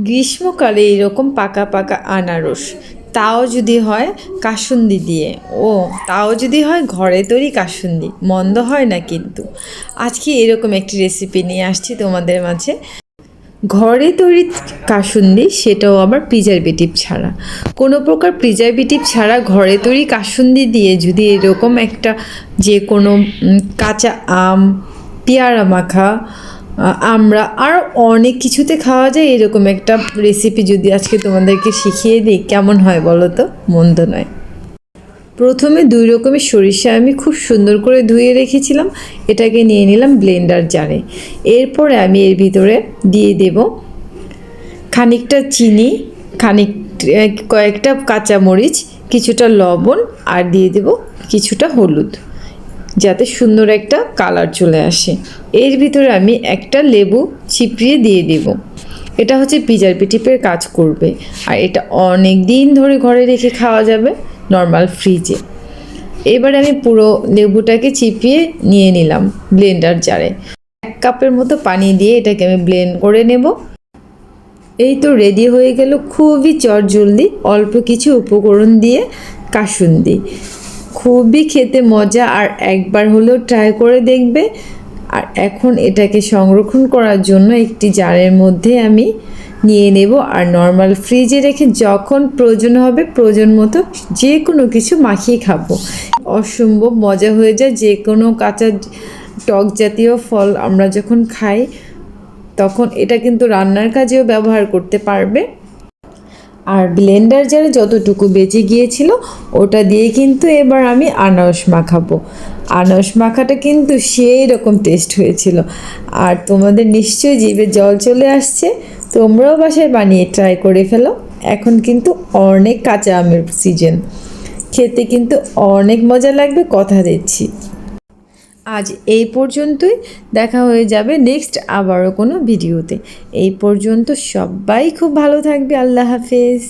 গ্রীষ্মকালে এরকম পাকা পাকা আনারস, তাও যদি হয় কাসুন্দি দিয়ে, তাও যদি হয় ঘরে তৈরি কাসুন্দি, মন্দ হয় না কিন্তু। আজকে এরকম একটি রেসিপি নিয়ে আসছি তোমাদের মাঝে, ঘরে তৈরি কাসুন্দি, সেটাও আবার প্রিজারভেটিভ ছাড়া। কোনো প্রকার প্রিজারভেটিভ ছাড়া ঘরে তৈরি কাসুন্দি দিয়ে যদি এরকম একটা যে কোনো কাঁচা আম, পেয়ারা মাখা, আমরা আর অনেক কিছুতে খাওয়া যায়, এরকম একটা রেসিপি যদি আজকে তোমাদেরকে শিখিয়ে দিই, কেমন হয় বলো তো? মন্দ নয়। প্রথমে 2 রকমের সরিষা আমি খুব সুন্দর করে ধুয়ে রেখেছিলাম, এটাকে নিয়ে নিলাম ব্লেন্ডার জারে। এরপরে আমি এর ভিতরে দিয়ে দেব খানিকটা চিনি, কয়েকটা কাঁচামরিচ, কিছুটা লবণ, আর দিয়ে দেব কিছুটা হলুদ, যাতে সুন্দর একটা কালার চলে আসে। এর ভিতরে আমি একটা লেবু চিপড়িয়ে দিয়ে দেব। এটা হচ্ছে প্রিজারভেটিভের কাজ করবে, আর এটা অনেক দিন ধরে ঘরে রেখে খাওয়া যাবে নর্মাল ফ্রিজে। এবার আমি পুরো লেবুটাকে চিপিয়ে নিয়ে নিলাম ব্লেন্ডার জারে। 1 কাপের মতো পানি দিয়ে এটাকে আমি ব্লেন্ড করে নেব। এই তো রেডি হয়ে গেল খুবই চটজলদি অল্প কিছু উপকরণ দিয়ে কাসুন্দি। খুবই খেতে মজা, আর একবার হলেও ট্রাই করে দেখবে। আর এখন এটাকে সংরক্ষণ করার জন্য একটি জারের মধ্যে আমি নিয়ে নেব, আর নর্মাল ফ্রিজে রেখে যখন প্রয়োজন হবে প্রয়োজন মতো যে কোনো কিছু মাখিয়ে খাবো। অসম্ভব মজা হয়ে যায়। যে কোনো কাঁচা টক জাতীয় ফল আমরা যখন খাই তখন এটা কিন্তু রান্নার কাজেও ব্যবহার করতে পারবে। আর ব্লেন্ডার জারে যতটুকু বেঁচে গিয়েছিল ওটা দিয়ে কিন্তু এবার আমি আনারস মাখাবো। আনারস মাখাটা কিন্তু সেই রকম টেস্ট হয়েছিল, আর তোমাদের নিশ্চয়ই জিভে জল চলে আসছে। তোমরাও বাসায় বানিয়ে ট্রাই করে ফেলো। এখন কিন্তু অনেক কাঁচা আমের সিজন, খেতে কিন্তু অনেক মজা লাগবে, কথা দিচ্ছি। আজ এই পর্যন্তই, দেখা হয়ে যাবে নেক্সট আবারও কোনো ভিডিওতে। এই পর্যন্ত সবাই খুব ভালো থাকবে। আল্লাহ হাফেজ।